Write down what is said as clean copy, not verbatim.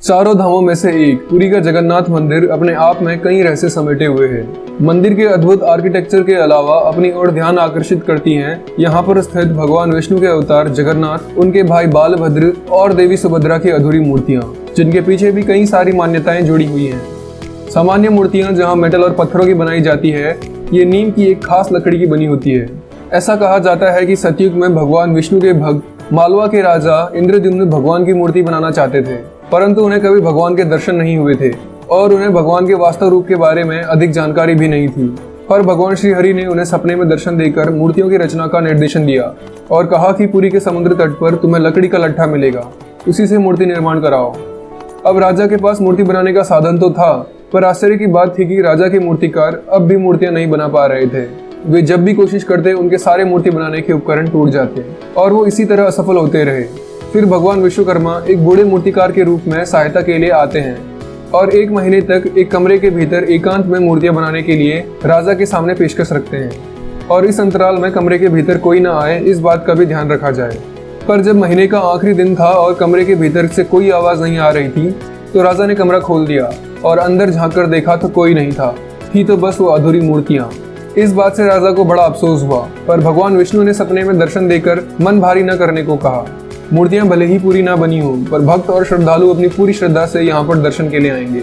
चारों धामों में से एक पुरी का जगन्नाथ मंदिर अपने आप में कई रहस्य समेटे हुए है। मंदिर के अद्भुत आर्किटेक्चर के अलावा अपनी ओर ध्यान आकर्षित करती हैं यहाँ पर स्थित भगवान विष्णु के अवतार जगन्नाथ, उनके भाई बालभद्र और देवी सुभद्रा की अधूरी मूर्तियाँ, जिनके पीछे भी कई सारी मान्यताएं जुड़ी हुई हैं। सामान्य मूर्तियाँ जहाँ मेटल और पत्थरों की बनाई जाती है, ये नीम की एक खास लकड़ी की बनी होती है। ऐसा कहा जाता है कि सतयुग में भगवान विष्णु के भक्त मालवा के राजा इंद्रद्युम्न भगवान की मूर्ति बनाना चाहते थे, परंतु उन्हें कभी भगवान के दर्शन नहीं हुए थे और उन्हें भगवान के वास्तव रूप के बारे में अधिक जानकारी भी नहीं थी। पर भगवान श्री हरि ने उन्हें सपने में दर्शन देकर मूर्तियों की रचना का निर्देशन दिया और कहा कि पुरी के समुद्र तट पर तुम्हें लकड़ी का लट्ठा मिलेगा, उसी से मूर्ति निर्माण कराओ। अब राजा के पास मूर्ति बनाने का साधन तो था, पर आश्चर्य की बात थी कि राजा के मूर्तिकार अब भी मूर्तियां नहीं बना पा रहे थे। वे जब भी कोशिश करते उनके सारे मूर्ति बनाने के उपकरण टूट जाते और वो इसी तरह असफल होते रहे। फिर भगवान विश्वकर्मा एक बूढ़े मूर्तिकार के रूप में सहायता के लिए आते हैं और 1 महीने तक एक कमरे के भीतर एकांत में मूर्तियां बनाने के लिए राजा के सामने पेशकश रखते हैं और इस अंतराल में कमरे के भीतर कोई ना आए, इस बात का भी ध्यान रखा जाए। पर जब महीने का आखिरी दिन था और कमरे के भीतर से कोई आवाज नहीं आ रही थी, तो राजा ने कमरा खोल दिया और अंदर झांक कर देखा तो कोई नहीं था, थी तो बस वो अधूरी मूर्तियां। इस बात से राजा को बड़ा अफसोस हुआ, पर भगवान विष्णु ने सपने में दर्शन देकर मन भारी न करने को कहा। मूर्तियां भले ही पूरी ना बनी हो, पर भक्त और श्रद्धालु अपनी पूरी श्रद्धा से यहाँ पर दर्शन के लिए आएंगे।